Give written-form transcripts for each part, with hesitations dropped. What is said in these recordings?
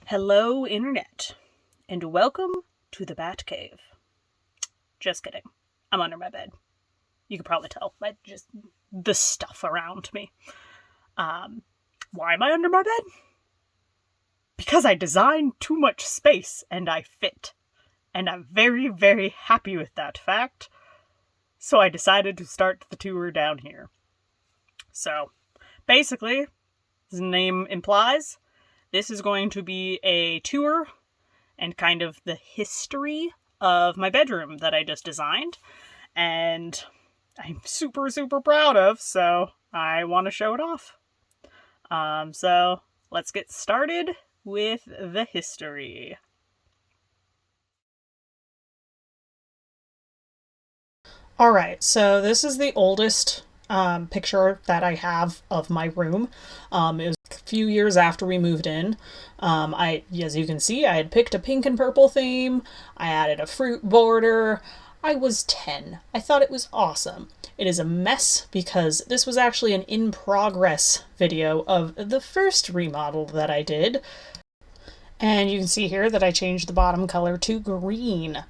Hello, Internet, and welcome to the Bat Cave. Just kidding. I'm under my bed. You can probably tell by just the stuff around me. Why am I under my bed? Because I designed too much space and I fit. And I'm very, very happy with that fact. So I decided to start the tour down here. So, basically, as the name implies, this is going to be a tour and kind of the history of my bedroom that I just designed. And I'm super, super proud of, so I want to show it off. So let's get started with the history. Alright, so this is the oldest picture that I have of my room. It was a few years after we moved in. As you can see, I had picked a pink and purple theme. I added a fruit border. I was 10. I thought it was awesome. It is a mess because this was actually an in-progress video of the first remodel that I did. And you can see here that I changed the bottom color to green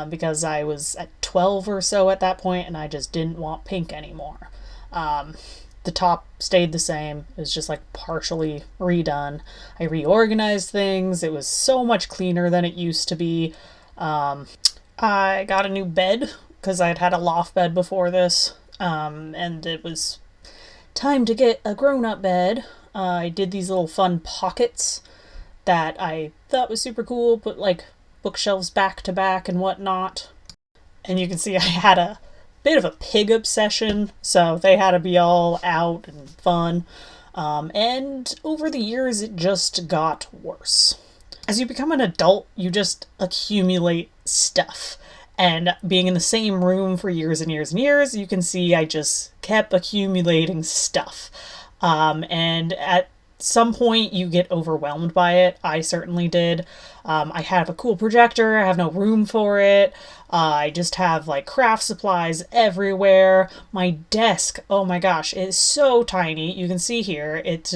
because I was at 12 or so at that point and I just didn't want pink anymore. The top stayed the same. It was just like partially redone. I reorganized things. It was so much cleaner than it used to be. I got a new bed because I'd had a loft bed before this. And it was time to get a grown-up bed. I did these little fun pockets that I thought was super cool, put like bookshelves back to back and whatnot. And you can see I had a bit of a pig obsession, so they had to be all out and fun. And over the years, it just got worse. As you become an adult, you just accumulate stuff. And being in the same room for years and years and years, you can see I just kept accumulating stuff. And at some point you get overwhelmed by it. I certainly did. I have a cool projector. I have no room for it. I just have like craft supplies everywhere. My desk, oh my gosh, is so tiny. You can see here, it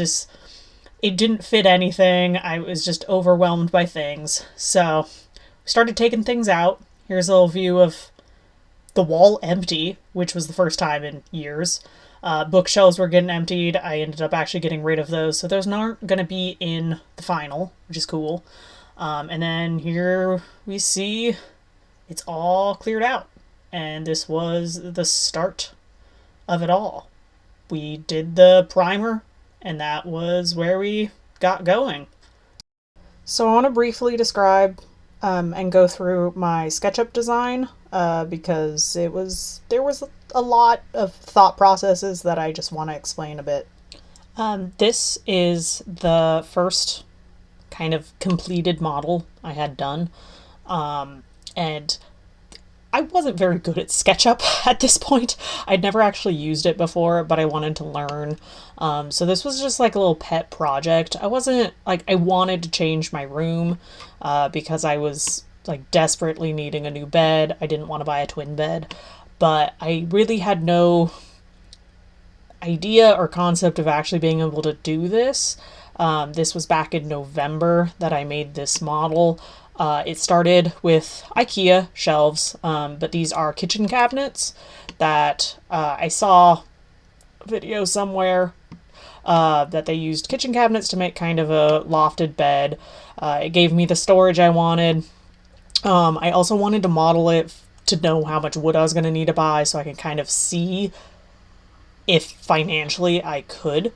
didn't fit anything. I was just overwhelmed by things. So we started taking things out. Here's a little view of the wall empty, which was the first time in years. Bookshelves were getting emptied. I ended up actually getting rid of those, so those aren't going to be in the final, which is cool. And then here we see it's all cleared out, and this was the start of it all. We did the primer, and that was where we got going. So I want to briefly describe and go through my SketchUp design because there was a lot of thought processes that I just want to explain a bit. This is the first kind of completed model I had done. And I wasn't very good at SketchUp at this point. I'd never actually used it before, but I wanted to learn. So this was just like a little pet project. I wanted to change my room because I was like desperately needing a new bed. I didn't want to buy a twin bed, but I really had no idea or concept of actually being able to do this. This was back in November that I made this model. It started with IKEA shelves, but these are kitchen cabinets that I saw a video somewhere that they used kitchen cabinets to make kind of a lofted bed. It gave me the storage I wanted. I also wanted to model it to know how much wood I was going to need to buy so I can kind of see if financially I could.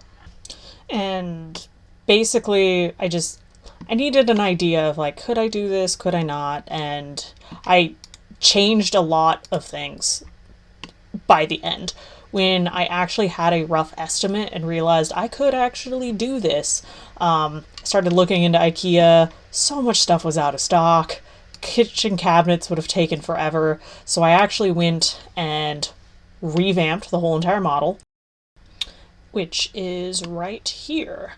And basically, I needed an idea of like, could I do this? Could I not? And I changed a lot of things by the end. When I actually had a rough estimate and realized I could actually do this, started looking into IKEA. So much stuff was out of stock. Kitchen cabinets would have taken forever. So I actually went and revamped the whole entire model, which is right here.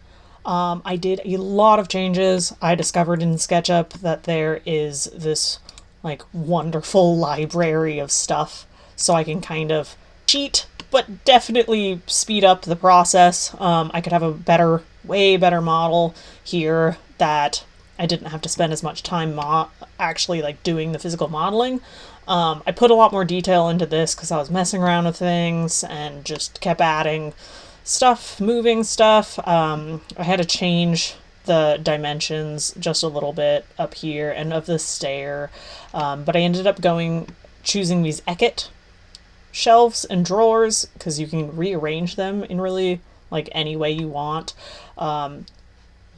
I did a lot of changes. I discovered in SketchUp that there is this like wonderful library of stuff, so I can kind of cheat, but definitely speed up the process. I could have a way better model here that I didn't have to spend as much time actually like doing the physical modeling. I put a lot more detail into this because I was messing around with things and just kept adding stuff, moving stuff. I had to change the dimensions just a little bit up here and of the stair, but I ended up choosing these Eket shelves and drawers because you can rearrange them in really like any way you want.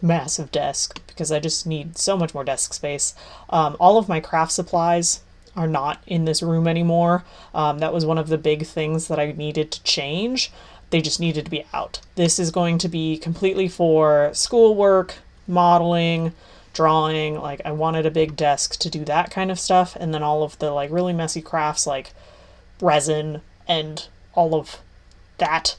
Massive desk because I just need so much more desk space. All of my craft supplies are not in this room anymore. That was one of the big things that I needed to change. They just needed to be out. This is going to be completely for schoolwork, modeling, drawing. Like I wanted a big desk to do that kind of stuff, and then all of the like really messy crafts like resin and all of that,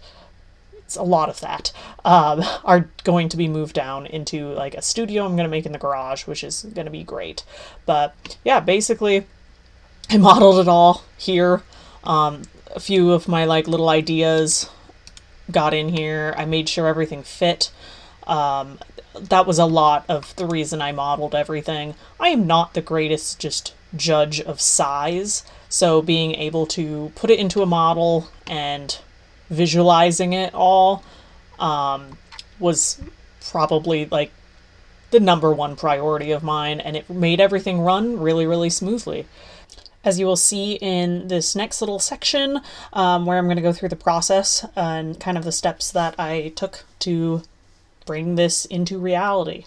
it's a lot of that, are going to be moved down into like a studio I'm going to make in the garage, which is going to be great. But yeah, basically I modeled it all here. A few of my like little ideas got in here. I made sure everything fit. That was a lot of the reason I modeled everything. I am not the greatest just judge of size, so being able to put it into a model and visualizing it all was probably like the number one priority of mine, and it made everything run really, really smoothly. As you will see in this next little section, where I'm going to go through the process and kind of the steps that I took to bring this into reality.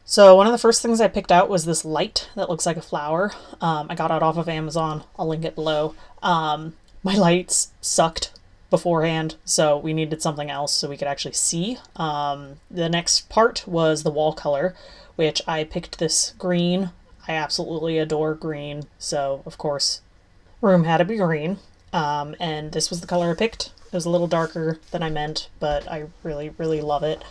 So one of the first things I picked out was this light that looks like a flower. I got it off of Amazon. I'll link it below. My lights sucked beforehand, so we needed something else so we could actually see. The next part was the wall color, which I picked this green. I absolutely adore green, so of course room had to be green. And this was the color I picked. It was a little darker than I meant, but I really, really love it.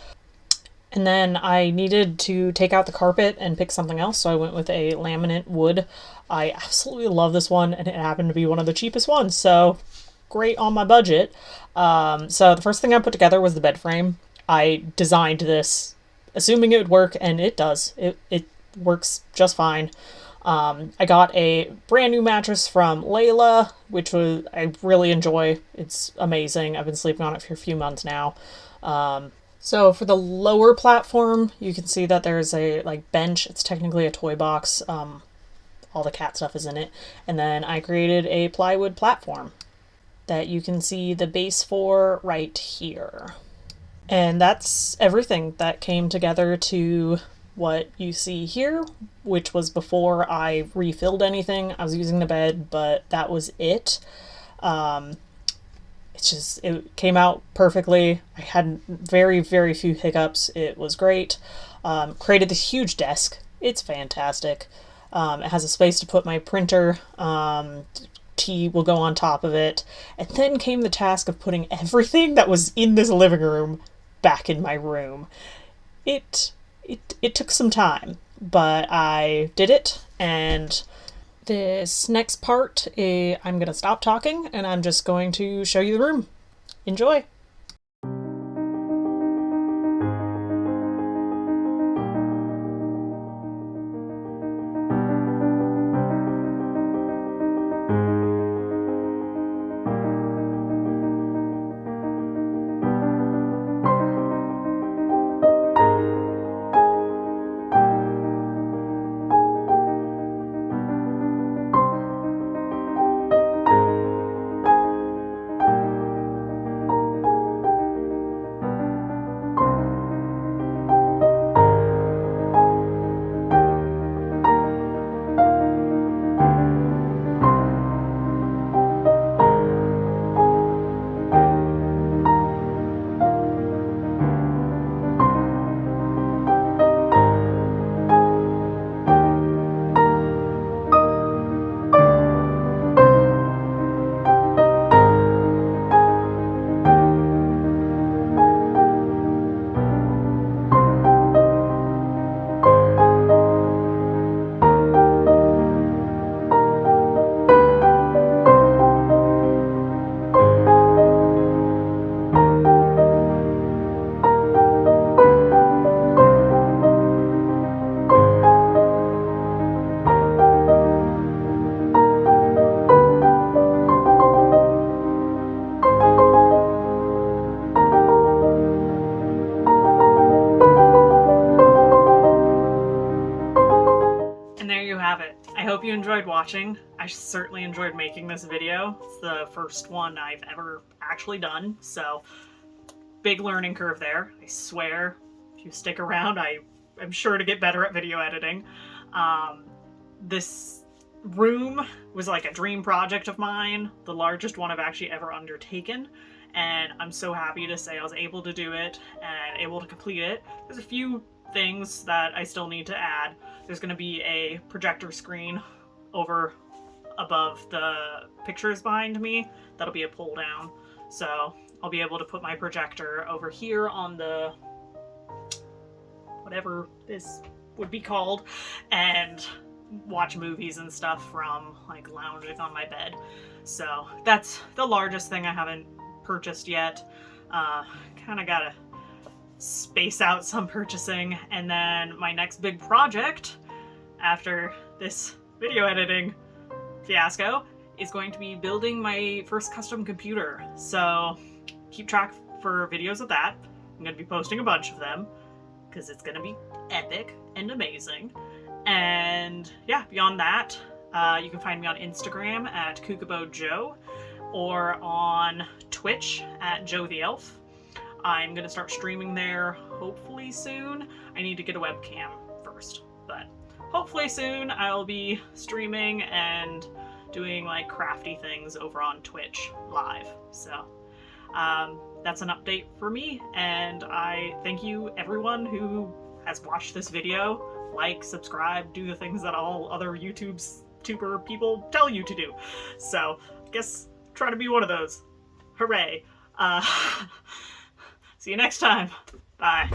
And then I needed to take out the carpet and pick something else, so I went with a laminate wood. I absolutely love this one, and it happened to be one of the cheapest ones, so great on my budget. So the first thing I put together was the bed frame. I designed this assuming it would work, and it does. It works just fine. I got a brand new mattress from Layla, which I really enjoy. It's amazing. I've been sleeping on it for a few months now. So for the lower platform, you can see that there's a like bench. It's technically a toy box. All the cat stuff is in it. And then I created a plywood platform that you can see the base for right here. And that's everything that came together to what you see here, which was before I refilled anything. I was using the bed, but that was it. It came out perfectly. I had very, very few hiccups. It was great. Created this huge desk. It's fantastic. It has a space to put my printer. Tea will go on top of it. And then came the task of putting everything that was in this living room back in my room. It took some time, but I did it, and this next part, I'm going to stop talking, and I'm just going to show you the room. Enjoy! enjoyed watching. I certainly enjoyed making this video. It's the first one I've ever actually done, so big learning curve there. I swear, if you stick around, I'm sure to get better at video editing. This room was like a dream project of mine, the largest one I've actually ever undertaken, and I'm so happy to say I was able to do it and able to complete it. There's a few things that I still need to add. There's going to be a projector screen over above the pictures behind me. That'll be a pull down, so I'll be able to put my projector over here on the whatever this would be called and watch movies and stuff from like lounging on my bed. So that's the largest thing I haven't purchased yet. Kind of gotta space out some purchasing, and then my next big project after this video editing fiasco is going to be building my first custom computer. So keep track for videos of that. I'm going to be posting a bunch of them because it's going to be epic and amazing. And yeah, beyond that, you can find me on Instagram at KookaboJoe or on Twitch at Joe the Elf. I'm going to start streaming there hopefully soon. I need to get a webcam first, but hopefully soon I'll be streaming and doing like crafty things over on Twitch live. So that's an update for me, and I thank you everyone who has watched this video. Like, subscribe, do the things that all other YouTuber people tell you to do. So I guess try to be one of those. Hooray. See you next time. Bye.